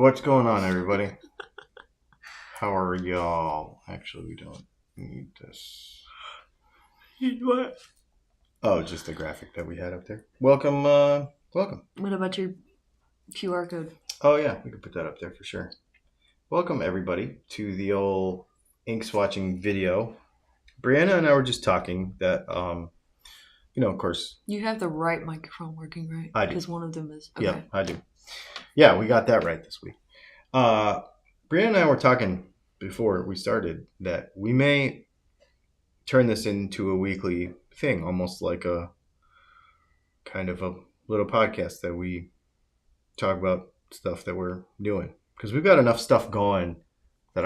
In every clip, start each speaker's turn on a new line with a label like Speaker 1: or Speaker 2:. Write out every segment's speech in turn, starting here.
Speaker 1: What's going on, everybody? How are y'all? Actually, we don't need this.
Speaker 2: Need what?
Speaker 1: Oh, just the graphic that we had up there. Welcome. Welcome.
Speaker 2: What about your QR code?
Speaker 1: Oh, yeah, we could put that up there for sure. Welcome, everybody, to the old ink swatching video. Brianna and I were just talking that, of course.
Speaker 2: You have the right microphone working, right?
Speaker 1: I do.
Speaker 2: Because one of them is. Okay.
Speaker 1: Yeah, I do. Yeah, we got that right this week. Brianna and I were talking before we started that we may turn this into a weekly thing, almost like a kind of a little podcast that we talk about stuff that we're doing. Because we've got enough stuff going that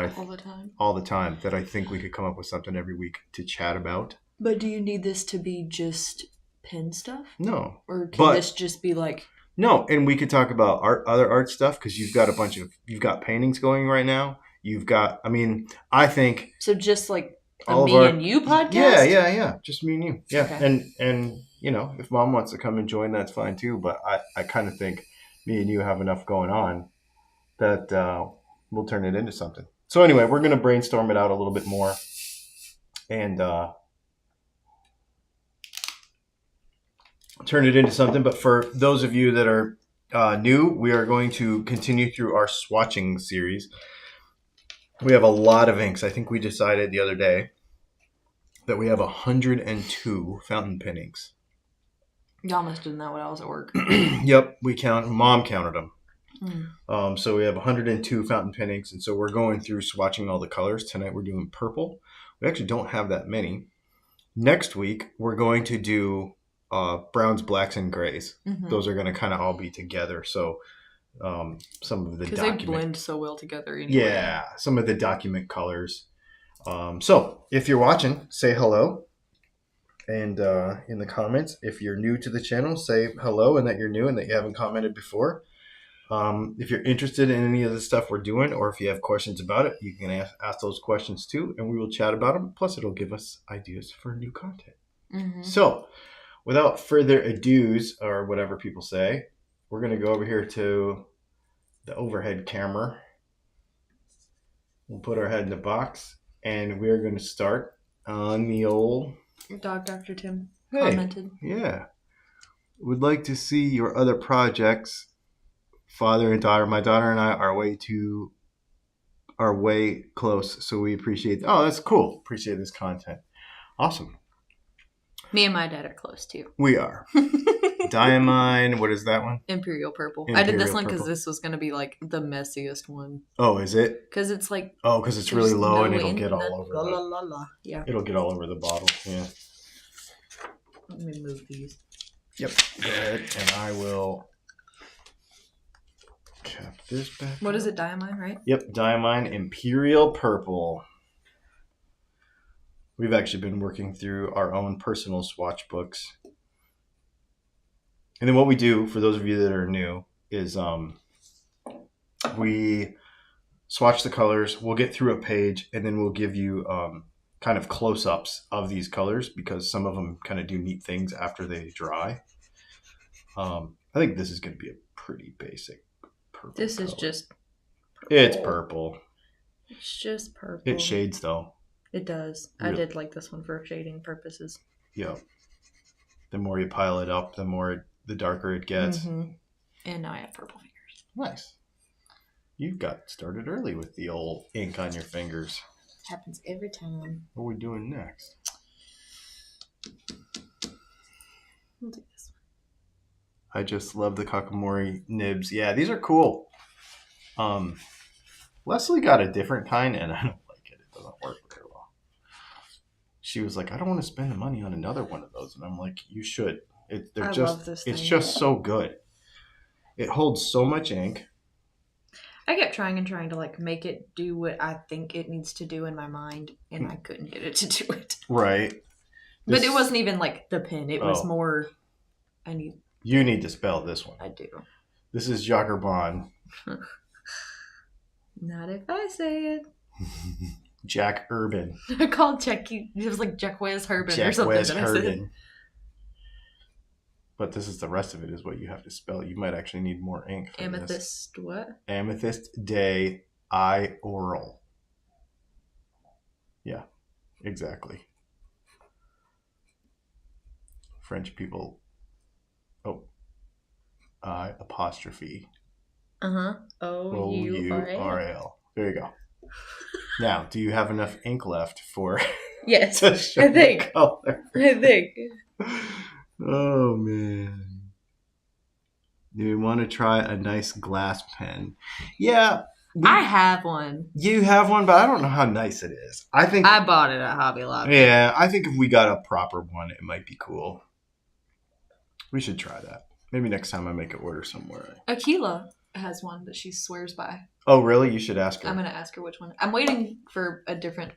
Speaker 1: all the time that I think we could come up with something every week to chat about.
Speaker 2: But do you need this to be just pen stuff?
Speaker 1: No.
Speaker 2: Or can this just be like...
Speaker 1: No, and we could talk about other art stuff because you've got paintings going right now. You've got, I think...
Speaker 2: So just like a me and you podcast?
Speaker 1: Yeah. Just me and you. Yeah. Okay. And if Mom wants to come and join, that's fine too. But I kind of think me and you have enough going on that we'll turn it into something. So anyway, we're going to brainstorm it out a little bit more. And turn it into something. But for those of you that are new, we are going to continue through our swatching series. We have a lot of inks. I think we decided the other day that we have 102 fountain pen inks.
Speaker 2: Y'all must have done that when I was at work.
Speaker 1: Yep, Mom counted them. So we have 102 fountain pen inks, and so we're going through swatching all the colors. Tonight we're doing purple. We actually don't have that many. Next week we're going to do browns, blacks, and grays. Mm-hmm. Those are going to kind of all be together. So some of the
Speaker 2: because they blend so well together. Anyway.
Speaker 1: Yeah, some of the document colors. So if you're watching, say hello. And in the comments, if you're new to the channel, say hello and that you're new and that you haven't commented before. If you're interested in any of the stuff we're doing, or if you have questions about it, you can ask those questions too, and we will chat about them. Plus, it'll give us ideas for new content. Mm-hmm. So, without further ado's, or whatever people say, we're going to go over here to the overhead camera. We'll put our head in the box, and we're going to start on the old...
Speaker 2: Your dog, Dr. Tim, commented.
Speaker 1: Yeah. Would like to see your other projects, father and daughter. My daughter and I are way close, so we appreciate... Oh, that's cool. Appreciate this content. Awesome.
Speaker 2: Me and my dad are close, too.
Speaker 1: We are. Diamine, what is that one?
Speaker 2: Imperial Purple. I did this one because this was going to be like the messiest one.
Speaker 1: Oh, is it?
Speaker 2: Because it's like...
Speaker 1: Oh, because it's really low and it'll get all over
Speaker 2: Yeah.
Speaker 1: It'll get all over the bottle, yeah.
Speaker 2: Let me move these.
Speaker 1: Yep. Go ahead, and I will cap this back.
Speaker 2: What is it, Diamine, right?
Speaker 1: Yep, Diamine Imperial Purple. We've actually been working through our own personal swatch books. And then what we do, for those of you that are new, is we swatch the colors. We'll get through a page, and then we'll give you kind of close-ups of these colors because some of them kind of do neat things after they dry. I think this is going to be a pretty basic purple.
Speaker 2: This is just
Speaker 1: purple. It's purple.
Speaker 2: It's just purple.
Speaker 1: It shades, though.
Speaker 2: It does. Really? I did like this one for shading purposes.
Speaker 1: Yeah. The more you pile it up, the darker it gets.
Speaker 2: Mm-hmm. And now I have purple fingers.
Speaker 1: Nice. You got started early with the old ink on your fingers.
Speaker 2: Happens every time.
Speaker 1: What are we doing next?
Speaker 2: We'll do this
Speaker 1: one. I just love the Kakamori nibs. Yeah, these are cool. Leslie got a different kind, and I don't like it. It doesn't work very well. She was like, I don't want to spend the money on another one of those. And I'm like, you should.
Speaker 2: Love this thing.
Speaker 1: It's just so good. It holds so much ink.
Speaker 2: I kept trying to like make it do what I think it needs to do in my mind, and I couldn't get it to do it.
Speaker 1: Right.
Speaker 2: But it wasn't even like the pen. It was more.
Speaker 1: You need to spell this one.
Speaker 2: I do.
Speaker 1: This is Jagerbon.
Speaker 2: Not if I say it.
Speaker 1: Jack Urban.
Speaker 2: I called Jackie. It was like Jack Wes Herbin or something.
Speaker 1: Jack Wes Herbin. But this is the rest of it is what you have to spell. You might actually need more ink for
Speaker 2: Amethyst
Speaker 1: this.
Speaker 2: what?
Speaker 1: Amethyst Day I Oral. Yeah, exactly. French people. Oh, I apostrophe
Speaker 2: Ourl.
Speaker 1: OURL. There you go. Now, do you have enough ink left for
Speaker 2: Yes,
Speaker 1: to show
Speaker 2: I think.
Speaker 1: the color?
Speaker 2: I think.
Speaker 1: Oh man. Do you want to try a nice glass pen? Yeah.
Speaker 2: I have one.
Speaker 1: You have one, but I don't know how nice it is. I think
Speaker 2: I bought it at Hobby Lobby.
Speaker 1: Yeah, I think if we got a proper one, it might be cool. We should try that. Maybe next time I make an order somewhere.
Speaker 2: Akila has one that she swears by.
Speaker 1: Oh, really? You should ask her.
Speaker 2: I'm going to ask her which one. I'm waiting for a different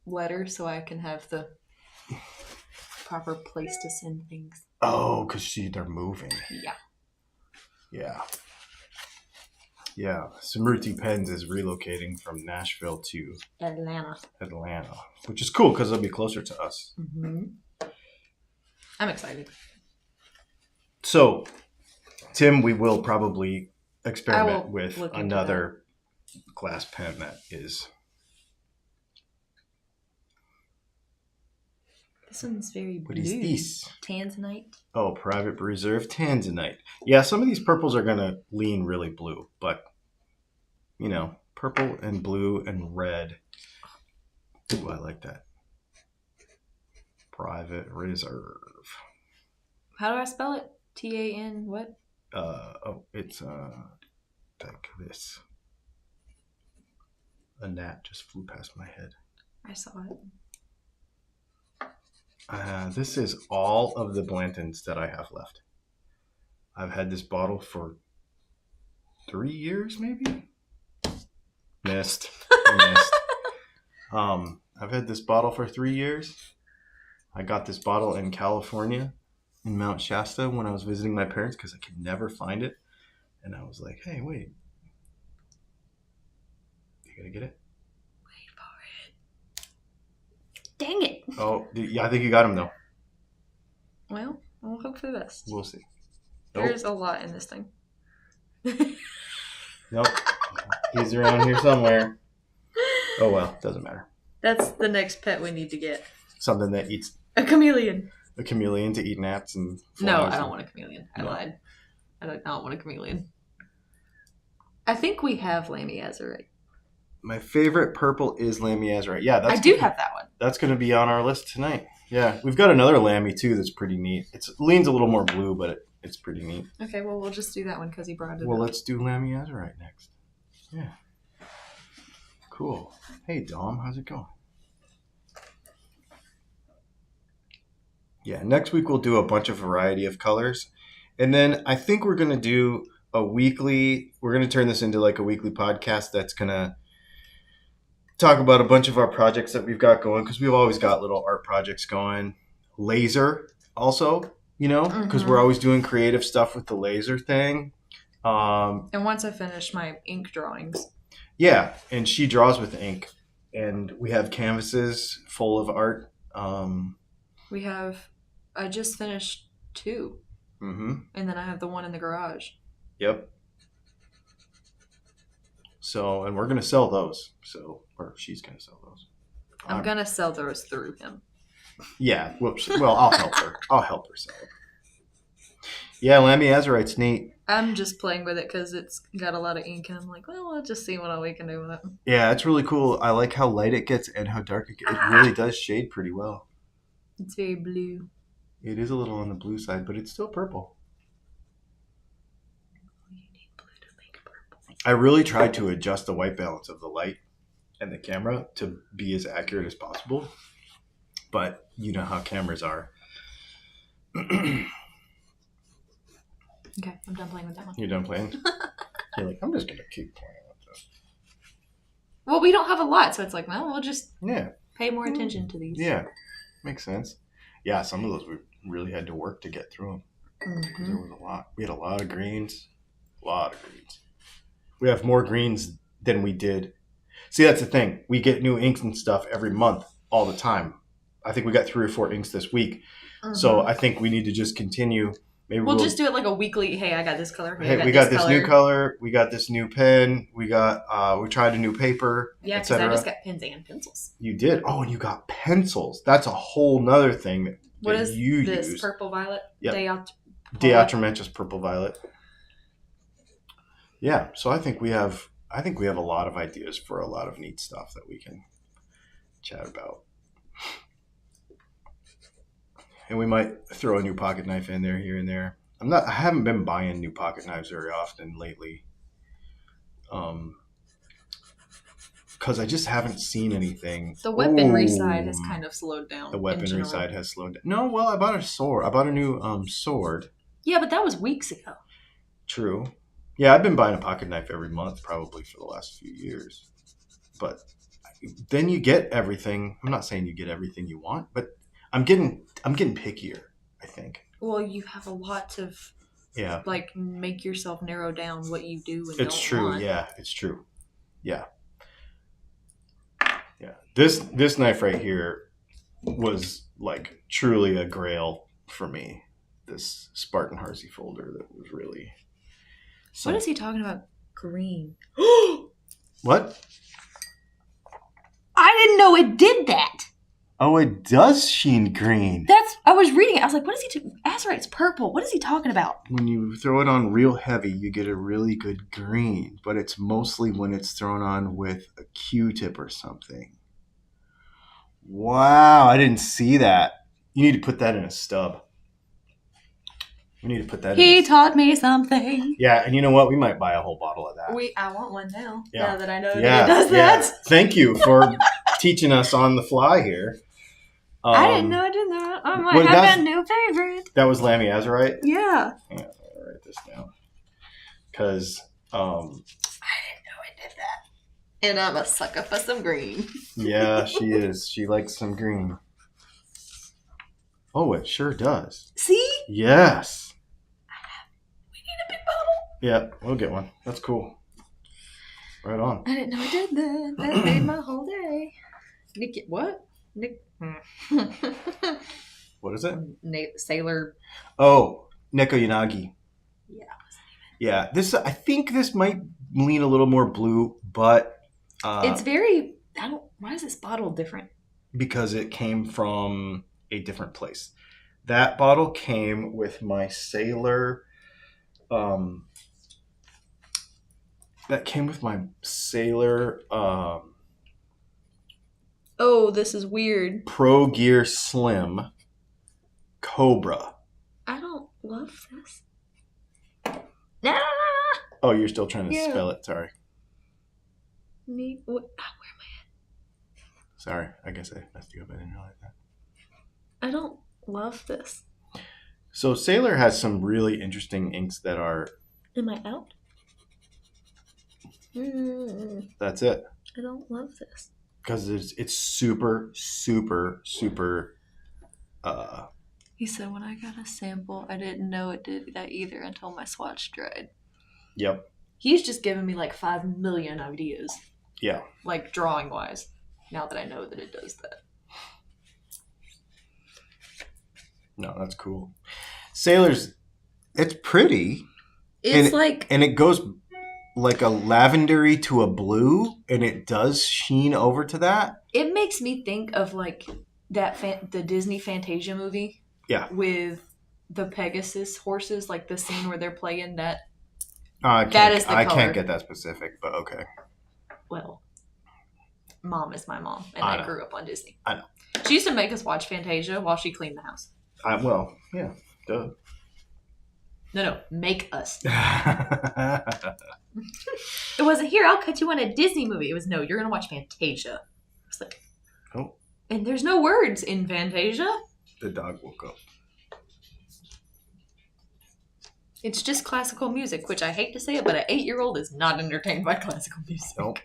Speaker 2: letter so I can have the proper place to send things.
Speaker 1: Oh, because they're moving.
Speaker 2: Yeah.
Speaker 1: Yeah. Yeah. Smriti Pens is relocating from Nashville to
Speaker 2: Atlanta,
Speaker 1: which is cool because it'll be closer to us.
Speaker 2: Mm-hmm. I'm excited.
Speaker 1: So, Tim, we will probably experiment with another glass pen that is.
Speaker 2: This one's very blue.
Speaker 1: What is this?
Speaker 2: Tanzanite.
Speaker 1: Oh, Private Reserve Tanzanite. Yeah, some of these purples are going to lean really blue, but, you know, purple and blue and red. Ooh, I like that. Private Reserve.
Speaker 2: How do I spell it? T-A-N what?
Speaker 1: It's like this. A gnat just flew past my head.
Speaker 2: I saw it.
Speaker 1: This is all of the Blantons that I have left. I've had this bottle for 3 years, maybe? Missed. I've had this bottle for 3 years. I got this bottle in California, in Mount Shasta, when I was visiting my parents because I could never find it. And I was like, hey, wait. You gonna get it?
Speaker 2: Dang it.
Speaker 1: Oh, yeah, I think you got him, though.
Speaker 2: Well, I'll hope for the best.
Speaker 1: We'll see.
Speaker 2: There's a lot in this thing.
Speaker 1: Nope. He's around here somewhere. Oh, well. Doesn't matter.
Speaker 2: That's the next pet we need to get.
Speaker 1: Something that eats...
Speaker 2: A chameleon.
Speaker 1: A chameleon to eat gnats and flies.
Speaker 2: No, I don't want a chameleon. I lied. I do not want a chameleon. I think we have Lamiazurite.
Speaker 1: My favorite purple is Lamiazurite. Yeah,
Speaker 2: I do have that one.
Speaker 1: That's going to be on our list tonight. Yeah, we've got another Lamy too that's pretty neat. It leans a little more blue, but it's pretty neat.
Speaker 2: Okay, well, we'll just do that one because he brought it up.
Speaker 1: Well, let's do Lamiazurite next. Yeah. Cool. Hey, Dom, how's it going? Yeah, next week we'll do a bunch of variety of colors. And then I think we're going to do we're going to turn this into like a weekly podcast that's going to talk about a bunch of our projects that we've got going because we've always got little art projects going. Laser also, you know, because we're always doing creative stuff with the laser thing.
Speaker 2: And once I finish my ink drawings.
Speaker 1: Yeah, and she draws with ink. And we have canvases full of art.
Speaker 2: I just finished 2.
Speaker 1: Mm-hmm.
Speaker 2: And then I have the one in the garage.
Speaker 1: Yep. So, and we're going to sell those. Or she's going to sell those.
Speaker 2: I'm going to sell those through him.
Speaker 1: Yeah. Well, I'll help her. I'll help her sell it. Yeah, Lamiazurite's neat.
Speaker 2: I'm just playing with it because it's got a lot of ink. And I'm like, well, we'll just see what we can do with it.
Speaker 1: Yeah, it's really cool. I like how light it gets and how dark it gets. It really does shade pretty well.
Speaker 2: It's very blue.
Speaker 1: It is a little on the blue side, but it's still purple.
Speaker 2: You need blue to make purple.
Speaker 1: I really tried to adjust the white balance of the light and the camera to be as accurate as possible. But you know how cameras are.
Speaker 2: Okay, I'm done playing with that one.
Speaker 1: You're done playing? You're like, I'm just going to keep playing with this.
Speaker 2: Well, we don't have a lot, so it's like, well, we'll just pay more attention to these.
Speaker 1: Yeah, makes sense. Yeah, some of those we really had to work to get through them. Mm-hmm. There was a lot. We had a lot of greens. We have more greens than we did. See, that's the thing. We get new inks and stuff every month, all the time. I think we got 3 or 4 inks this week. Mm-hmm. So I think we need to just continue Maybe
Speaker 2: We'll just do it like a weekly. Hey, I got this color. Hey, I
Speaker 1: Hey,
Speaker 2: got
Speaker 1: we
Speaker 2: this
Speaker 1: got this
Speaker 2: color.
Speaker 1: new color. We got this new pen. We tried a new paper.
Speaker 2: Yeah, because I just got pens and pencils.
Speaker 1: You did. Oh, and you got pencils. That's a whole nother thing that
Speaker 2: What is
Speaker 1: you
Speaker 2: this?
Speaker 1: use.
Speaker 2: Purple violet.
Speaker 1: Yep. Deatrementis purple violet. Yeah. So I think we have a lot of ideas for a lot of neat stuff that we can chat about. And we might throw a new pocket knife in there here and there. I haven't been buying new pocket knives very often lately. Because I just haven't seen anything.
Speaker 2: The weaponry side has kind of slowed down.
Speaker 1: The weaponry side has slowed down. No, well, I bought a sword. I bought a new sword.
Speaker 2: Yeah, but that was weeks ago.
Speaker 1: True. Yeah, I've been buying a pocket knife every month probably for the last few years. But then you get everything. I'm not saying you get everything you want, but I'm getting pickier, I think.
Speaker 2: Well, you have a lot of like make yourself narrow down what you do and
Speaker 1: it's
Speaker 2: don't
Speaker 1: true.
Speaker 2: want.
Speaker 1: Yeah, it's true. Yeah. Yeah. This knife right here was like truly a grail for me. This Spartan Harsey folder that was really.
Speaker 2: What is he talking about? Green.
Speaker 1: What?
Speaker 2: I didn't know it did that.
Speaker 1: Oh, it does sheen green.
Speaker 2: I was reading it. I was like, what is he doing? Azurite's purple. What is he talking about?
Speaker 1: When you throw it on real heavy, you get a really good green, but it's mostly when it's thrown on with a Q-tip or something. Wow, I didn't see that. You need to put that in a stub. We need to put that
Speaker 2: He taught me something.
Speaker 1: Yeah, and you know what? We might buy a whole bottle of that.
Speaker 2: I want one now.
Speaker 1: Yeah.
Speaker 2: Now that I know that he does that.
Speaker 1: Thank you for teaching us on the fly here.
Speaker 2: I didn't know I did that. I might have a new favorite.
Speaker 1: That was Lammy Azurite?
Speaker 2: Yeah.
Speaker 1: I'll write this down. Because I didn't
Speaker 2: know I did that. And I'm a sucker for some green.
Speaker 1: Yeah, she is. She likes some green. Oh, it sure does.
Speaker 2: See?
Speaker 1: Yes.
Speaker 2: We need a big bottle.
Speaker 1: Yeah, we'll get one. That's cool. Right on.
Speaker 2: I didn't know I did that. That made my whole day. What?
Speaker 1: What is it?
Speaker 2: Sailor.
Speaker 1: Oh, Neko Yanagi.
Speaker 2: Yeah.
Speaker 1: Yeah. I think this might lean a little more blue, but
Speaker 2: it's very. Why is this bottle different?
Speaker 1: Because it came from a different place. That bottle came with my Sailor. That came with my Sailor.
Speaker 2: Oh, this is weird.
Speaker 1: Pro Gear Slim Cobra.
Speaker 2: I don't love this. Nah.
Speaker 1: Oh, you're still trying to spell it. Sorry.
Speaker 2: Where am I at?
Speaker 1: Sorry. I guess I messed you up. I didn't realize that.
Speaker 2: I don't love this.
Speaker 1: So Sailor has some really interesting inks that are...
Speaker 2: Am I out?
Speaker 1: That's it.
Speaker 2: I don't love this.
Speaker 1: Because it's super, super, super...
Speaker 2: He said when I got a sample, I didn't know it did that either until my swatch dried.
Speaker 1: Yep.
Speaker 2: He's just given me like 5 million ideas.
Speaker 1: Yeah.
Speaker 2: Like drawing wise. Now that I know that it does that.
Speaker 1: No, that's cool. Sailor's, it's pretty.
Speaker 2: It's
Speaker 1: and it goes like a lavendery to a blue, and it does sheen over to that.
Speaker 2: It makes me think of like the Disney Fantasia movie.
Speaker 1: Yeah.
Speaker 2: With the Pegasus horses, like the scene where they're playing that.
Speaker 1: That is the color. I can't get that specific, but okay.
Speaker 2: Well, Mom is my mom, and I grew up on Disney.
Speaker 1: I know.
Speaker 2: She used to make us watch Fantasia while she cleaned the house.
Speaker 1: Well, yeah, duh.
Speaker 2: No, make us. It wasn't here. I'll cut you on a Disney movie. It was no. You're gonna watch Fantasia. I was like,
Speaker 1: oh.
Speaker 2: And there's no words in Fantasia.
Speaker 1: The dog woke up.
Speaker 2: It's just classical music, which I hate to say it, but an 8-year-old is not entertained by classical music.
Speaker 1: Nope.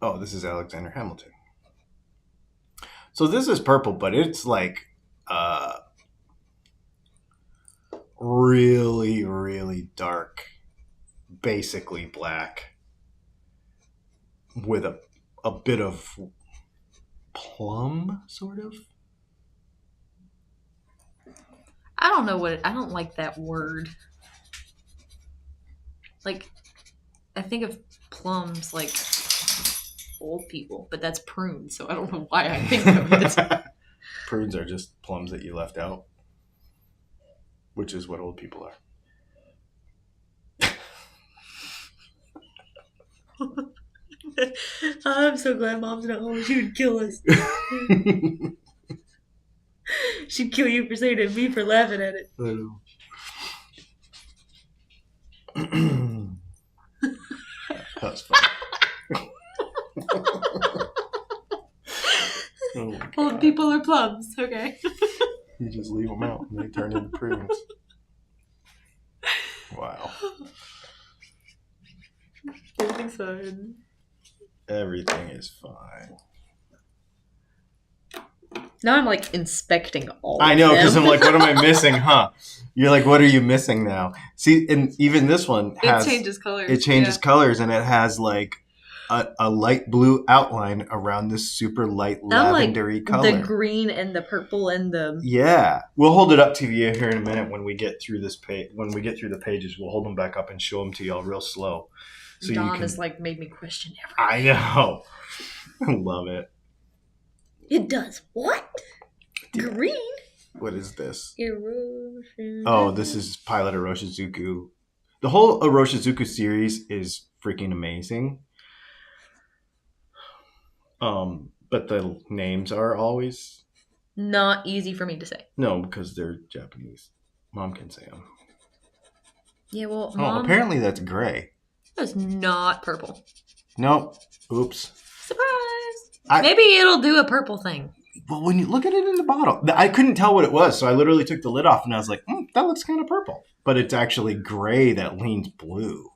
Speaker 1: Oh, this is Alexander Hamilton. So this is purple, but it's like really, really dark, basically black, with a bit of plum, sort of.
Speaker 2: I don't know I don't like that word. Like, I think of plums like old people, but that's prunes, so I don't know why I think of it.
Speaker 1: Prunes are just plums that you left out, which is what old people are.
Speaker 2: I'm so glad Mom's not home. She would kill us. She'd kill you for saying it and me for laughing at it.
Speaker 1: That was fun. Oh my
Speaker 2: Old
Speaker 1: God.
Speaker 2: people are plums. Okay.
Speaker 1: You just leave them out and they turn into prunes. Wow.
Speaker 2: Everything's fine.
Speaker 1: Everything is fine.
Speaker 2: Now I'm like inspecting all.
Speaker 1: I know, because
Speaker 2: them.
Speaker 1: I'm like, what am I missing, huh? You're like, what are you missing now? See, and even this one has
Speaker 2: It changes colors.
Speaker 1: It changes colors, and it has like a light blue outline around this super light lavendery color.
Speaker 2: The green and the purple and the
Speaker 1: We'll hold it up to you here in a minute when we get through this page. When we get through the pages, we'll hold them back up and show them to y'all real slow. So
Speaker 2: Dawn
Speaker 1: you can...
Speaker 2: has like made me question everything.
Speaker 1: I know. I love it.
Speaker 2: It does what?
Speaker 1: Yeah.
Speaker 2: Green?
Speaker 1: What is this?
Speaker 2: Erosion.
Speaker 1: Oh, this is Pilot Oroshizuku. The whole Oroshizuku series is freaking amazing. But the names are always
Speaker 2: not easy for me to say.
Speaker 1: No, because they're Japanese. Mom can say them.
Speaker 2: Yeah, well, Mom...
Speaker 1: apparently that's gray.
Speaker 2: That's not purple.
Speaker 1: Nope. Oops.
Speaker 2: Surprise! Maybe it'll do a purple thing.
Speaker 1: Well, when you look at it in the bottle, I couldn't tell what it was, so I literally took the lid off and I was like, that looks kind of purple. But it's actually gray that leans blue.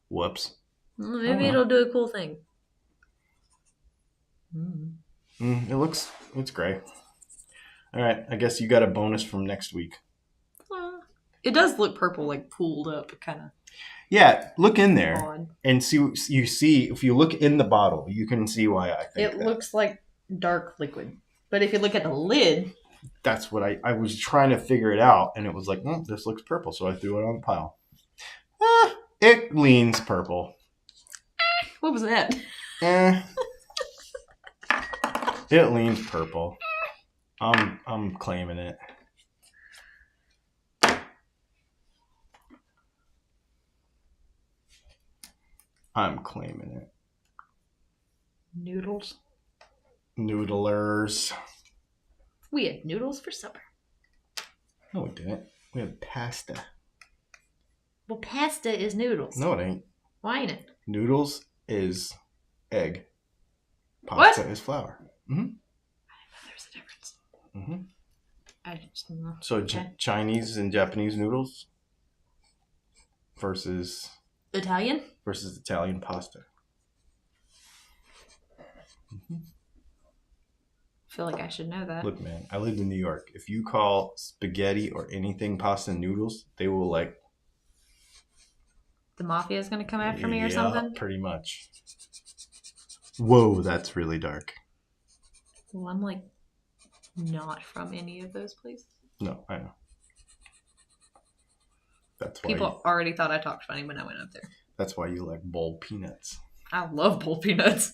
Speaker 1: Whoops.
Speaker 2: Well, maybe it'll do a cool thing.
Speaker 1: It's gray. All right, I guess you got a bonus from next week.
Speaker 2: It does look purple, like pooled up, kind of.
Speaker 1: Yeah, look in there
Speaker 2: odd.
Speaker 1: And see. You see, if you look in the bottle, you can see why I think
Speaker 2: it looks like dark liquid. But if you look at the lid,
Speaker 1: that's what I was trying to figure it out, and it was like, this looks purple, so I threw it on the pile. It leans purple.
Speaker 2: What was that?
Speaker 1: It leans purple. I'm claiming it. I'm claiming it.
Speaker 2: Noodles.
Speaker 1: Noodlers.
Speaker 2: We had noodles for supper.
Speaker 1: No, we didn't. We had pasta.
Speaker 2: Well, pasta is noodles.
Speaker 1: No, it ain't.
Speaker 2: Why ain't it?
Speaker 1: Noodles is egg. Pasta is flour.
Speaker 2: Mm-hmm. I didn't know there's a difference.
Speaker 1: Mm-hmm.
Speaker 2: I just don't know.
Speaker 1: So Chinese and Japanese noodles versus
Speaker 2: Italian
Speaker 1: pasta. Mm-hmm.
Speaker 2: I feel like I should know that.
Speaker 1: Look, man, I lived in New York. If you call spaghetti or anything pasta and noodles, they will like...
Speaker 2: The mafia is going to come after me or something?
Speaker 1: Pretty much. Whoa, that's really dark.
Speaker 2: Well, I'm like not from any of those places.
Speaker 1: No, I know. That's why
Speaker 2: people already thought I talked funny when I went up there.
Speaker 1: That's why you like boiled peanuts.
Speaker 2: I love boiled peanuts.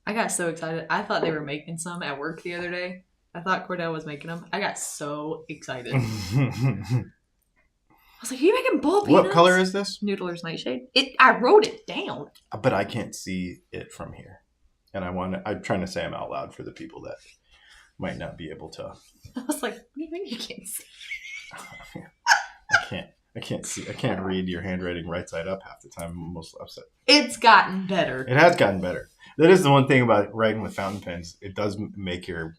Speaker 2: I got so excited. I thought they were making some at work the other day. I thought Cordell was making them. I got so excited. I was like, are you making boiled peanuts?
Speaker 1: What color is this?
Speaker 2: Noodler's Nightshade. I wrote it down.
Speaker 1: But I can't see it from here. And I'm trying to say them out loud for the people that might not be able to.
Speaker 2: I was like, what do you mean you can't see?
Speaker 1: I can't see. I can't read your handwriting right side up half the time. I'm almost upset.
Speaker 2: It's gotten better.
Speaker 1: It has gotten better. That is the one thing about writing with fountain pens. It does make it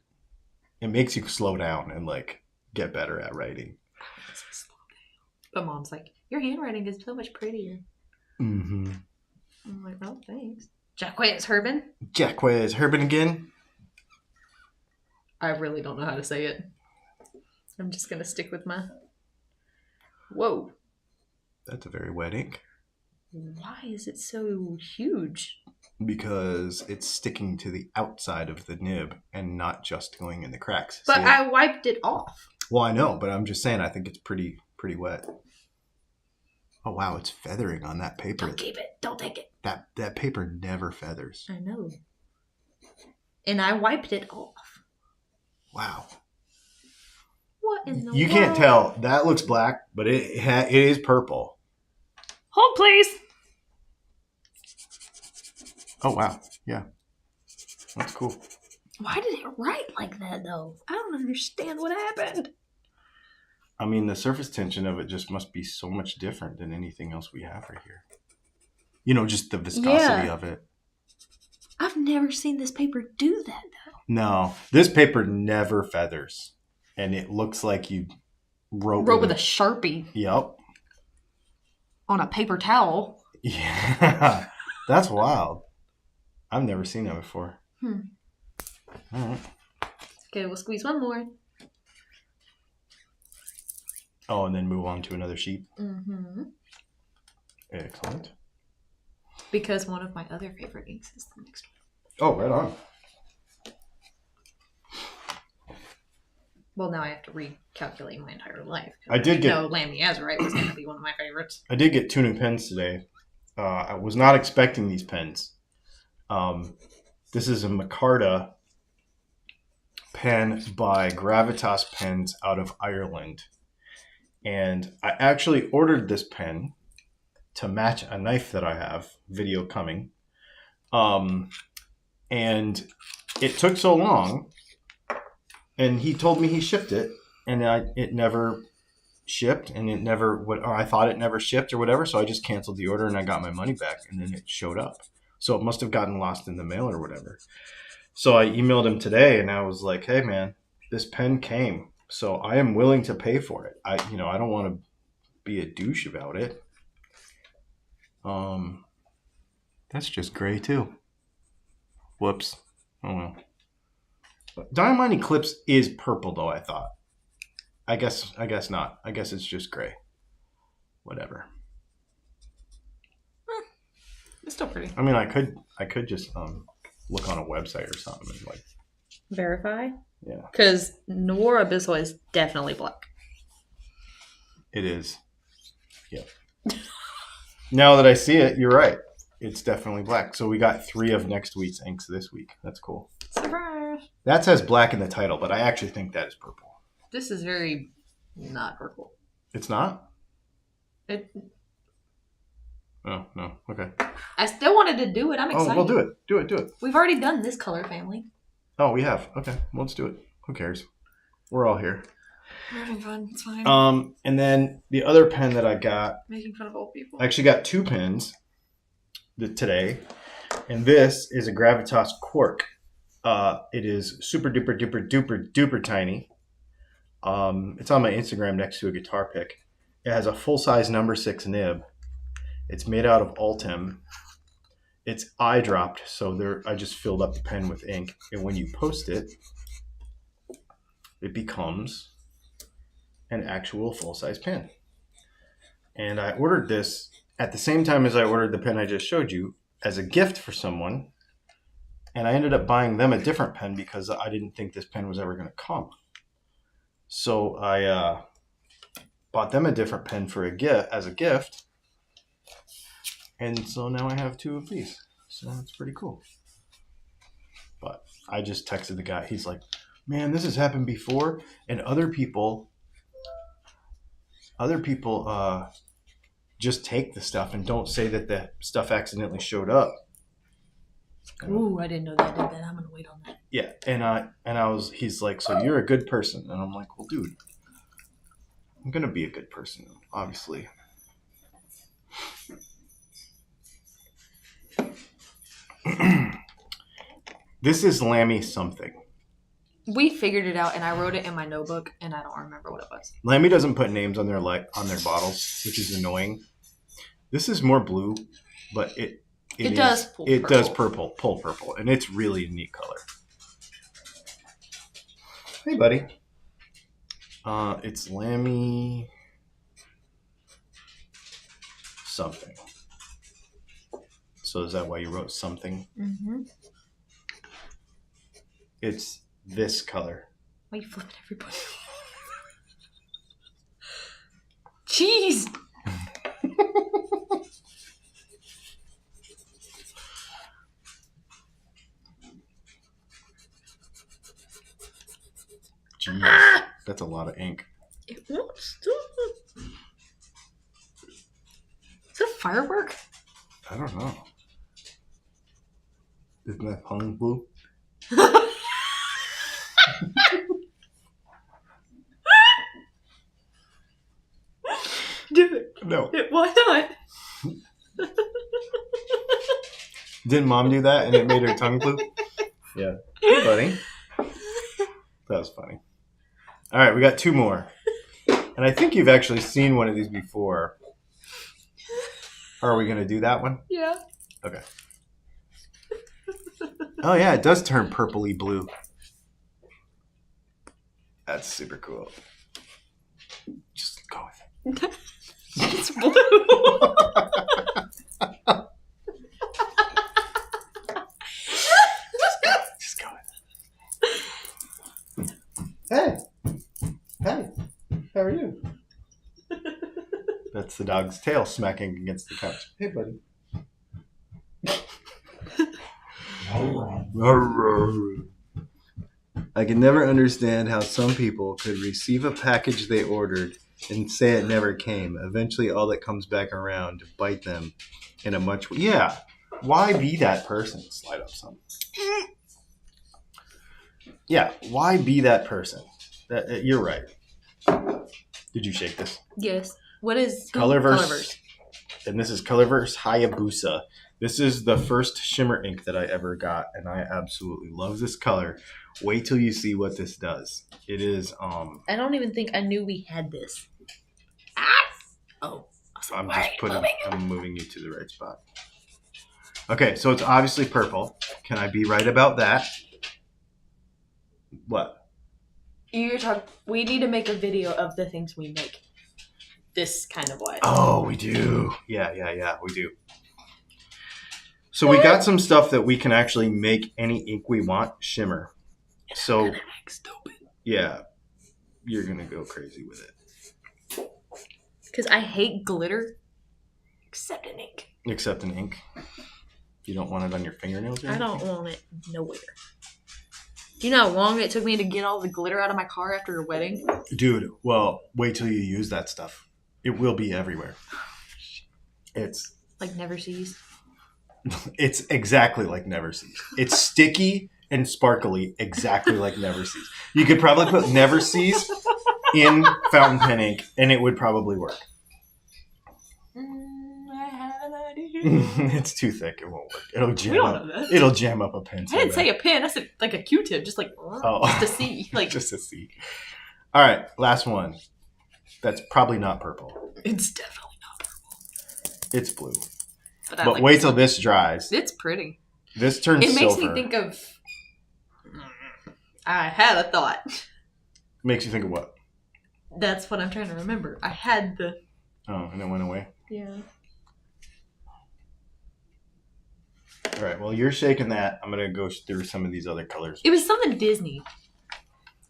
Speaker 1: makes you slow down and like get better at writing.
Speaker 2: But Mom's like, your handwriting is so much prettier.
Speaker 1: Mm-hmm.
Speaker 2: I'm like, oh, thanks. Jacques is Herbin.
Speaker 1: Jacques is Herbin again.
Speaker 2: I really don't know how to say it. I'm just going to stick with my... Whoa.
Speaker 1: That's a very wet ink.
Speaker 2: Why is it so huge?
Speaker 1: Because it's sticking to the outside of the nib and not just going in the cracks.
Speaker 2: But I wiped it off.
Speaker 1: Well, I know, but I'm just saying I think it's pretty wet. Oh wow, it's feathering on that paper.
Speaker 2: Don't keep it. Don't take it.
Speaker 1: That paper never feathers.
Speaker 2: I know. And I wiped it off.
Speaker 1: Wow.
Speaker 2: What in the world?
Speaker 1: You can't tell. That looks black, but it is purple.
Speaker 2: Hold, please.
Speaker 1: Oh wow, yeah, that's cool.
Speaker 2: Why did it write like that, though? I don't understand what happened.
Speaker 1: I mean, the surface tension of it just must be so much different than anything else we have right here. You know, just the viscosity of it.
Speaker 2: I've never seen this paper do that, though.
Speaker 1: No, this paper never feathers. And it looks like you wrote
Speaker 2: with a Sharpie.
Speaker 1: Yep.
Speaker 2: On a paper towel.
Speaker 1: Yeah. That's wild. I've never seen that before.
Speaker 2: All
Speaker 1: right.
Speaker 2: Okay, we'll squeeze one more.
Speaker 1: Oh, and then move on to another sheet.
Speaker 2: Mm-hmm.
Speaker 1: Excellent.
Speaker 2: Because one of my other favorite inks is the next
Speaker 1: one. Oh, right on.
Speaker 2: Well, now I have to recalculate my entire life.
Speaker 1: I did get...
Speaker 2: No, Lamy Azurite was going to be one of my favorites.
Speaker 1: I did get 2 new pens today. I was not expecting these pens. This is a Micarta pen by Gravitas Pens out of Ireland. And I actually ordered this pen to match a knife that I have, video coming. And it took so long, and he told me he shipped it, and it never shipped, and it never, or I thought it never shipped or whatever, so I just canceled the order and I got my money back, and then it showed up. So it must have gotten lost in the mail or whatever. So I emailed him today and I was like, hey man, this pen came, so I am willing to pay for it. I don't want to be a douche about it. That's just gray too. Whoops. Oh well. Diamond Eclipse is purple though, I thought. I guess not. I guess it's just gray. Whatever.
Speaker 2: It's still pretty.
Speaker 1: I mean, I could just look on a website or something and like
Speaker 2: verify.
Speaker 1: Yeah.
Speaker 2: Because Noir Abyssal is definitely black.
Speaker 1: It is. Yep. Now that I see it, you're right. It's definitely black. So we got 3 of next week's inks this week. That's cool.
Speaker 2: Surprise!
Speaker 1: That says black in the title, but I actually think that is purple.
Speaker 2: This is very not purple.
Speaker 1: It's not?
Speaker 2: It.
Speaker 1: Oh, no. Okay.
Speaker 2: I still wanted to do it. I'm excited.
Speaker 1: Oh, well, do it. Do it.
Speaker 2: We've already done this color family.
Speaker 1: Oh, we have. Okay. Well, let's do it. Who cares? We're all here.
Speaker 2: We're having fun. It's fine.
Speaker 1: And then the other pen that I got.
Speaker 2: Making fun of old people.
Speaker 1: I actually got 2 pens today. And this is a Gravitas Quark. It is super duper duper duper duper tiny. It's on my Instagram next to a guitar pick. It has a full-size number 6 nib. It's made out of Ultem. It's eye dropped, so I just filled up the pen with ink. And when you post it, it becomes an actual full-size pen. And I ordered this at the same time as I ordered the pen I just showed you as a gift for someone. And I ended up buying them a different pen because I didn't think this pen was ever going to come. So I bought them a different pen for as a gift. And so now I have 2 of these. So that's pretty cool. But I just texted the guy. He's like, man, this has happened before. And other people just take the stuff and don't say that the stuff accidentally showed up.
Speaker 2: Ooh, I didn't know that did that. I'm going to wait on that.
Speaker 1: Yeah. He's like, so you're a good person. And I'm like, well, dude, I'm going to be a good person, obviously. This is Lamy something.
Speaker 2: We figured it out, and I wrote it in my notebook, and I don't remember what it was.
Speaker 1: Lamy doesn't put names on their bottles, which is annoying. This is more blue, but it does pull purple, and it's really a neat color. Hey, buddy. It's Lamy something. So is that why you wrote something?
Speaker 2: Mm-hmm.
Speaker 1: It's this color.
Speaker 2: Why are you flipping everybody? Jeez.
Speaker 1: Jeez, that's a lot of ink.
Speaker 2: It won't stop. Is it a firework?
Speaker 1: I don't know. Isn't that tongue blue?
Speaker 2: Do it.
Speaker 1: No.
Speaker 2: Why not?
Speaker 1: Didn't Mom do that and it made her tongue blue? Yeah. Hey, buddy. That was funny. All right, we got 2 more. And I think you've actually seen one of these before. Are we going to do that one?
Speaker 2: Yeah.
Speaker 1: Okay. Oh, yeah, it does turn purpley blue. That's super cool. Just go with it.
Speaker 2: It's blue.
Speaker 1: Just go with it. Hey. Hey. How are you? That's the dog's tail smacking against the couch. Hey, buddy. I can never understand how some people could receive a package they ordered and say it never came. Eventually, all that comes back around to bite them in a much... Yeah. Why be that person? Slide up some. Yeah. Why be that person? You're right. Did you shake this?
Speaker 2: Yes. What is
Speaker 1: Colorverse? And this is Colorverse Hayabusa. This is the first shimmer ink that I ever got, and I absolutely love this color. Wait till you see what this does. It is
Speaker 2: I don't even think I knew we had this. Ah! Oh.
Speaker 1: So I'm moving you to the right spot. Okay, so it's obviously purple. Can I be right about that? What?
Speaker 2: We need to make a video of the things we make. This kind of way.
Speaker 1: Oh, we do. Yeah, we do. So we got some stuff that we can actually make any ink we want shimmer. So, yeah, you're going to go crazy with it.
Speaker 2: Because I hate glitter, except in ink.
Speaker 1: Except in ink? You don't want it on your fingernails or anything?
Speaker 2: I don't want it nowhere. Do you know how long it took me to get all the glitter out of my car after a wedding?
Speaker 1: Dude, well, wait till you use that stuff. It will be everywhere. It's...
Speaker 2: Like Never Sees?
Speaker 1: It's exactly like Never Sees. It's sticky and sparkly, exactly like Never Sees. You could probably put Never Sees in fountain pen ink, and it would probably work.
Speaker 2: I have an idea.
Speaker 1: It's too thick. It won't work. It'll jam up a pen.
Speaker 2: I didn't say a pen. I said like a Q-tip, just like just to see. Like
Speaker 1: just to see. All right, last one. That's probably not purple.
Speaker 2: It's definitely not purple.
Speaker 1: It's blue.
Speaker 2: But
Speaker 1: wait till this dries.
Speaker 2: It's pretty.
Speaker 1: This turns silver.
Speaker 2: It makes me think of... I had a thought.
Speaker 1: Makes you think of what?
Speaker 2: That's what I'm trying to remember. I had the...
Speaker 1: Oh, and it went away?
Speaker 2: Yeah.
Speaker 1: All right, well, you're shaking that. I'm going to go through some of these other colors.
Speaker 2: It was something Disney.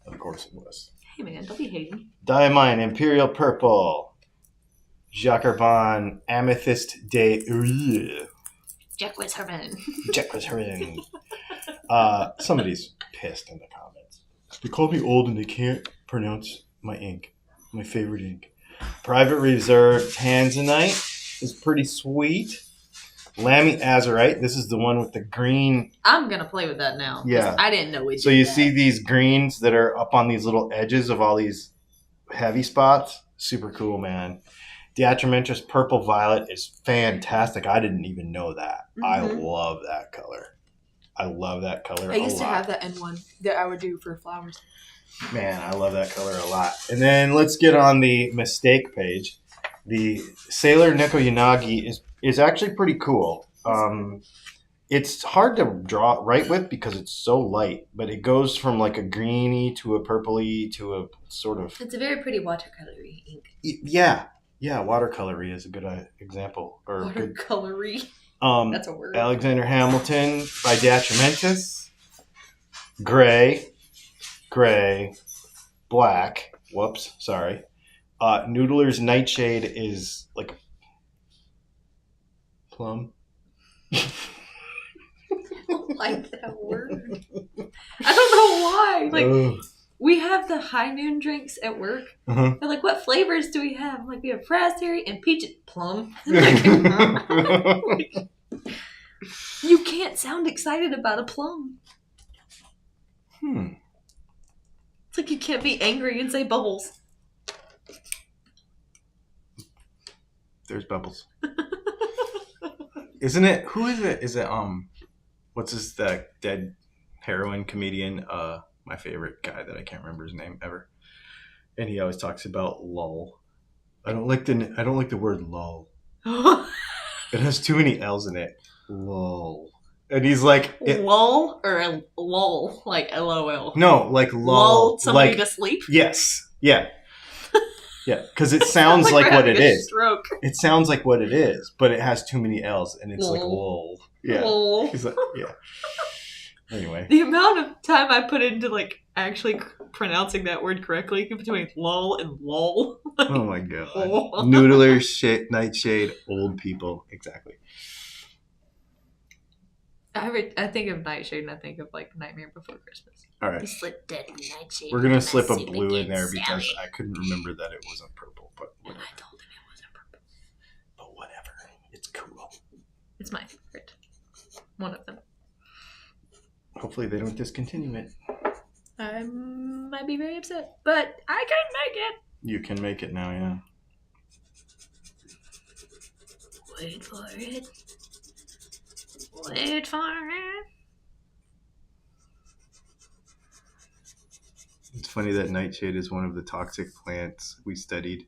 Speaker 1: Of course it was.
Speaker 2: Hey, man, don't be hating.
Speaker 1: Diamine, Imperial Purple. Jacquerbon, Amethyst de Uriel. Jacquerbon. Somebody's pissed in the comments. They call me old and they can't pronounce my ink. My favorite ink. Private Reserve Tanzanite is pretty sweet. Lamy Azurite. This is the one with the green.
Speaker 2: I'm going to play with that now.
Speaker 1: Yeah.
Speaker 2: I didn't know it.
Speaker 1: So you see these greens that are up on these little edges of all these heavy spots? Super cool, man. Deatrementis Purple Violet is fantastic. I didn't even know that. Mm-hmm. I love that color. I
Speaker 2: used to have that in one that I would do for flowers.
Speaker 1: Man, I love that color a lot. And then let's get on the mistake page. The Sailor Neko Yanagi is actually pretty cool. It's hard to write with because it's so light, but it goes from like a greeny to a purpley to a sort of...
Speaker 2: It's a very pretty watercolory ink.
Speaker 1: Yeah, watercolory is a good example.
Speaker 2: Watercolory. That's a word.
Speaker 1: Alexander Hamilton by Deatrementis. Gray, black. Whoops, sorry. Noodler's Nightshade is like plum.
Speaker 2: I don't like that word. I don't know why. Like, we have the high noon drinks at work.
Speaker 1: Uh-huh.
Speaker 2: They're like, what flavors do we have? I'm like, we have raspberry and peach and plum. Like, you can't sound excited about a plum. It's like you can't be angry and say bubbles.
Speaker 1: There's Bubbles. Isn't it? Who is it? Is it what's this that dead heroin comedian? My favorite guy that I can't remember his name ever. And he always talks about lull. I don't like the word lull. It has too many L's in it. Lull. And he's like
Speaker 2: lull or a lull, like LOL.
Speaker 1: No, like lull.
Speaker 2: Lull somebody
Speaker 1: like,
Speaker 2: to sleep?
Speaker 1: Yes. Yeah. Yeah, because it sounds like what it is.
Speaker 2: Stroke.
Speaker 1: It sounds like what it is, but it has too many L's, and it's like lull. Yeah.
Speaker 2: Lull.
Speaker 1: He's like, yeah. Anyway.
Speaker 2: The amount of time I put into like actually pronouncing that word correctly between lull and lull.
Speaker 1: Oh my god. Noodler, Nightshade, old people. Exactly.
Speaker 2: I think of Nightshade and I think of like Nightmare Before Christmas.
Speaker 1: All right.
Speaker 2: You slip deadly Nightshade.
Speaker 1: We're gonna slip a blue in there because I couldn't remember that it wasn't purple, but whatever.
Speaker 2: I told him it wasn't purple.
Speaker 1: But whatever. It's cool.
Speaker 2: It's my favorite. One of them.
Speaker 1: Hopefully they don't discontinue it.
Speaker 2: I might be very upset, but I can make it.
Speaker 1: You can make it now, yeah.
Speaker 2: Wait for it. Wait for it.
Speaker 1: It's funny that nightshade is one of the toxic plants we studied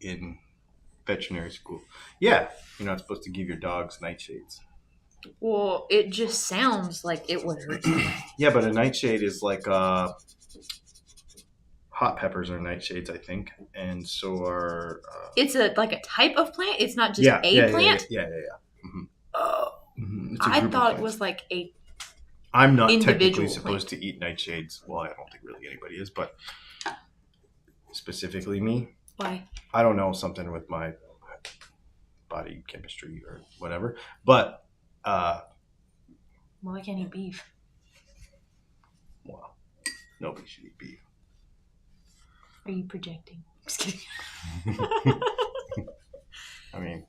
Speaker 1: in veterinary school. Yeah, you're not supposed to give your dogs nightshades.
Speaker 2: Well, it just sounds like it would hurt.
Speaker 1: Yeah, but a nightshade is like hot peppers are nightshades, I think, and so are.
Speaker 2: It's like a type of plant. It's not just a plant.
Speaker 1: Yeah. Mm-hmm.
Speaker 2: Oh,
Speaker 1: mm-hmm.
Speaker 2: I thought it was like a.
Speaker 1: I'm not
Speaker 2: individual
Speaker 1: technically
Speaker 2: plant.
Speaker 1: supposed to eat nightshades. Well, I don't think really anybody is, but specifically me.
Speaker 2: Why?
Speaker 1: I don't know, something with my body chemistry or whatever, but.
Speaker 2: Well, I can't eat beef.
Speaker 1: Well, nobody should eat beef.
Speaker 2: Are you projecting? Just kidding.
Speaker 1: I mean,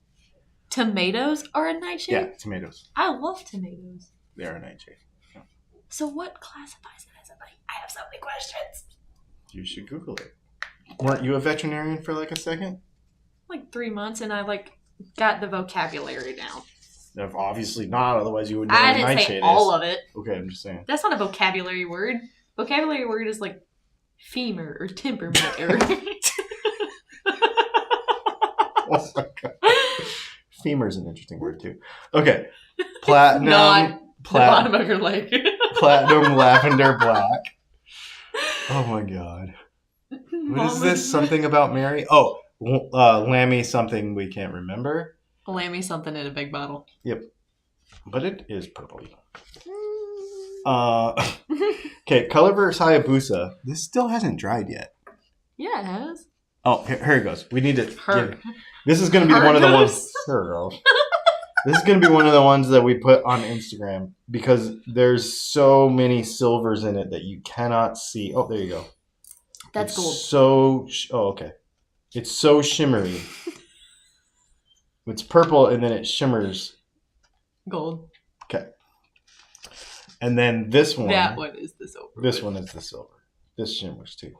Speaker 2: tomatoes are a nightshade?
Speaker 1: Yeah, tomatoes.
Speaker 2: I love tomatoes.
Speaker 1: They are a nightshade. Yeah.
Speaker 2: So what classifies it as a nightshade? I have so many questions.
Speaker 1: You should Google it. Weren't you a veterinarian for like a second?
Speaker 2: Like 3 months, and I like got the vocabulary down.
Speaker 1: Obviously not, otherwise you would know
Speaker 2: I
Speaker 1: what a
Speaker 2: didn't
Speaker 1: nightshade
Speaker 2: say
Speaker 1: is.
Speaker 2: all of it.
Speaker 1: Okay, I'm just saying.
Speaker 2: That's not a vocabulary word. Vocabulary word is like femur or temperament or...
Speaker 1: Oh my god. Femur is an interesting word too. Okay. Platinum.
Speaker 2: Not the bottom of your leg.
Speaker 1: Platinum lavender black. Oh my god. What is this? Something about Mary? Oh, Lammy something we can't remember.
Speaker 2: Lammy something in a big bottle.
Speaker 1: Yep. But it is purpley. Okay, Colorverse Hayabusa. This still hasn't dried yet.
Speaker 2: Yeah, it has.
Speaker 1: Oh, here it goes. We need to...
Speaker 2: Her.
Speaker 1: This is going to be one of the ones... Her girls. This is going to be one of the ones that we put on Instagram because there's so many silvers in it that you cannot see. Oh, there you go.
Speaker 2: That's gold.
Speaker 1: Okay. It's so shimmery. It's purple and then it shimmers.
Speaker 2: Gold.
Speaker 1: Okay. And then this one.
Speaker 2: That one is the silver.
Speaker 1: This one is the silver. This shimmers too.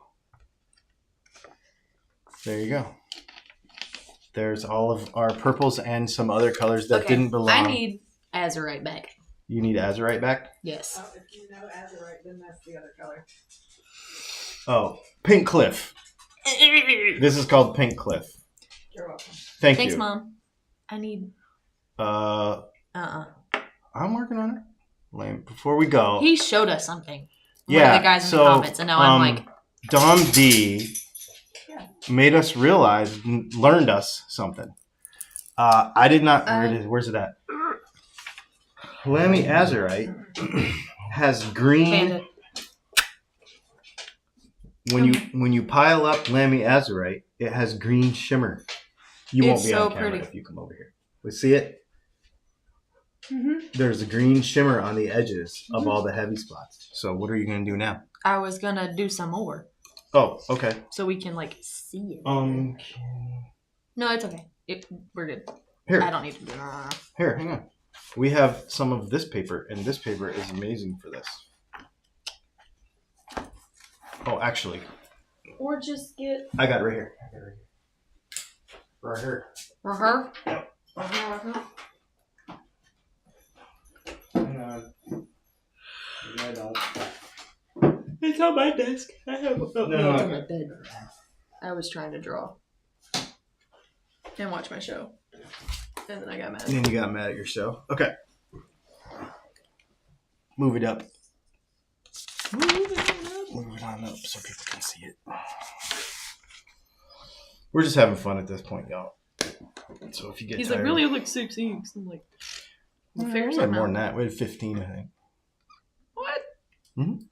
Speaker 1: There you go. There's all of our purples and some other colors that didn't belong.
Speaker 2: I need azurite back.
Speaker 1: You need azurite back?
Speaker 2: Yes.
Speaker 3: If you know azurite, then that's the other color.
Speaker 1: Oh, Pink Cliff. This is called Pink Cliff.
Speaker 3: You're welcome.
Speaker 1: Thanks,
Speaker 2: Thanks, Mom. I need... I'm
Speaker 1: working on it. Lame. Before we go...
Speaker 2: He showed us something.
Speaker 1: Yeah,
Speaker 2: one of the guys in the comments, and now I'm like...
Speaker 1: Dom D made us realize, learned us something. I did not... Where it is? Where's it at? Lammy azurite has green...
Speaker 2: Bandit.
Speaker 1: When you pile up Lammy azurite, It has green shimmer. You won't
Speaker 2: It's
Speaker 1: be
Speaker 2: so
Speaker 1: on camera
Speaker 2: pretty.
Speaker 1: if you come over here. We see it.
Speaker 2: Mm-hmm.
Speaker 1: There's a green shimmer on the edges of all the heavy spots. So what are you gonna do now?
Speaker 2: I was gonna do some more
Speaker 1: Oh, okay.
Speaker 2: so we can like see it.
Speaker 1: No,
Speaker 2: it's okay. We're good.
Speaker 1: here,
Speaker 2: I don't need to do that.
Speaker 1: here, hang on. We have some of this paper, and this paper is amazing for this. Oh, actually,
Speaker 2: Or just get
Speaker 1: I got it right here. Right here.
Speaker 2: her.
Speaker 1: Yep. Hang on. Maybe I don't.
Speaker 2: It's on my desk. I have
Speaker 1: No,
Speaker 2: it's on
Speaker 1: okay.
Speaker 2: my bed. I was trying to draw and watch my show, and then I got mad.
Speaker 1: And then you got mad at your show. Okay. Move it up. Move it on up so people can see it. We're just having fun at this point, y'all. So if you get
Speaker 2: He's
Speaker 1: tired,
Speaker 2: like, really, like 6 inks. I'm like, we'll figure
Speaker 1: we had
Speaker 2: something
Speaker 1: more
Speaker 2: out.
Speaker 1: than that. We had 15, I think.
Speaker 2: What?
Speaker 1: Mhm.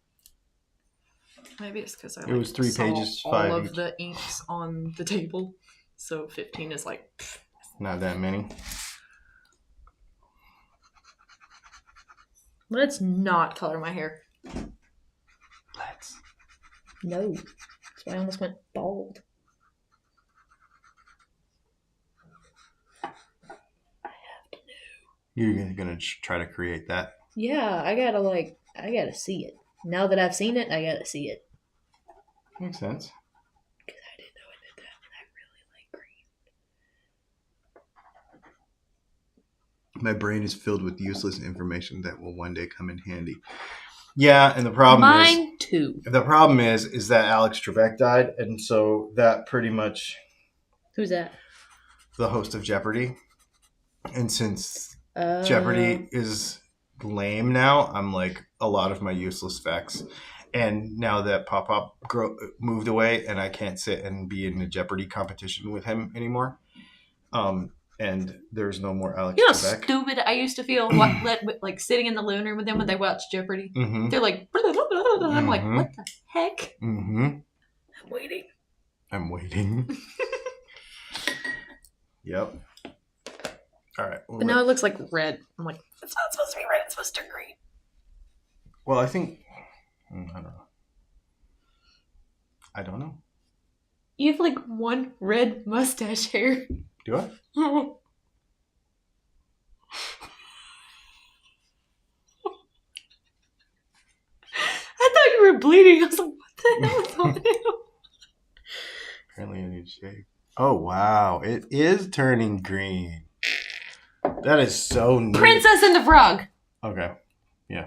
Speaker 2: Maybe it's because I
Speaker 1: It was 3
Speaker 2: saw
Speaker 1: pages,
Speaker 2: all
Speaker 1: 5
Speaker 2: of
Speaker 1: each.
Speaker 2: the inks on the table, so 15 is like. Pfft.
Speaker 1: Not that many.
Speaker 2: Let's not color my hair.
Speaker 1: Let's.
Speaker 2: No, that's why I almost went bald.
Speaker 1: You're gonna try to create that.
Speaker 2: Yeah, I gotta see it. Now that I've seen it, I gotta see it.
Speaker 1: Makes sense.
Speaker 2: Because I didn't know I did that, and I really like green.
Speaker 1: My brain is filled with useless information that will one day come in handy. Yeah, and the problem
Speaker 2: Mine too.
Speaker 1: is that Alex Trebek died, and so that pretty much
Speaker 2: Who's that?
Speaker 1: the host of Jeopardy. And since Jeopardy is lame now, I'm like a lot of my useless facts. And now that Pop moved away, and I can't sit and be in a Jeopardy competition with him anymore, and there's no more Alex
Speaker 2: You know how
Speaker 1: Trebek.
Speaker 2: stupid I used to feel like sitting in the living room with them when they watched Jeopardy?
Speaker 1: Mm-hmm.
Speaker 2: They're like, I'm like,
Speaker 1: Mhm.
Speaker 2: what the heck?
Speaker 1: Mm-hmm.
Speaker 2: I'm waiting.
Speaker 1: I'm waiting. Yep. All right.
Speaker 2: But now it looks like red. I'm like, it's not supposed to be red, it's supposed to be green.
Speaker 1: Well, I think I don't know.
Speaker 2: You have like one red mustache hair.
Speaker 1: Do I?
Speaker 2: I thought you were bleeding. I was like, what the hell is happening?
Speaker 1: Apparently, I need to shave. Oh wow! It is turning green. That is so neat.
Speaker 2: Princess and the Frog.
Speaker 1: Okay. Yeah.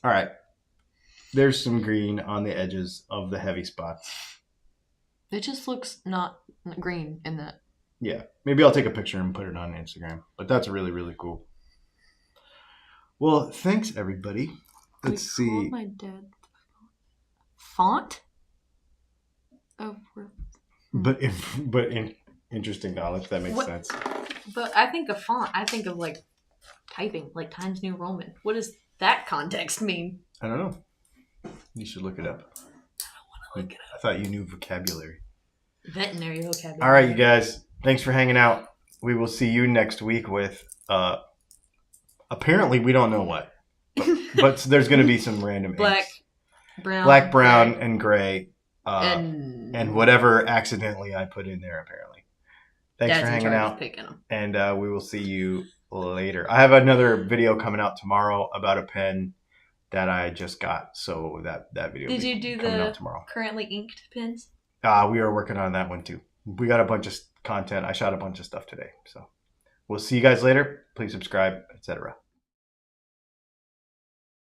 Speaker 1: All right. There's some green on the edges of the heavy spots.
Speaker 2: It just looks not green in that.
Speaker 1: Yeah. Maybe I'll take a picture and put it on Instagram. But that's really, really cool. Well, thanks everybody. Let's see.
Speaker 2: My dad. Font. Oh,
Speaker 1: But interesting knowledge. That makes sense.
Speaker 2: but I think of font. I think of like typing, like Times New Roman. What does that context mean?
Speaker 1: I don't know. You should look it up.
Speaker 2: I don't want to look it
Speaker 1: I thought you knew vocabulary.
Speaker 2: up. Veterinary vocabulary.
Speaker 1: All right, you guys. Thanks for hanging out. We will see you next week with apparently we don't know what. But there's going to be some random
Speaker 2: Black,
Speaker 1: inks.
Speaker 2: brown,
Speaker 1: Black, brown,
Speaker 2: gray,
Speaker 1: and gray. And whatever accidentally I put in there, apparently. Thanks
Speaker 2: Dad's
Speaker 1: for
Speaker 2: in
Speaker 1: hanging
Speaker 2: charge of
Speaker 1: out.
Speaker 2: picking 'em.
Speaker 1: And we will see you later. I have another video coming out tomorrow about a pen that I just got. So that video
Speaker 2: Did
Speaker 1: will be
Speaker 2: you do
Speaker 1: coming
Speaker 2: the
Speaker 1: out tomorrow.
Speaker 2: currently inked pins?
Speaker 1: We are working on that one too. We got a bunch of content. I shot a bunch of stuff today. So we'll see you guys later. Please subscribe, etc.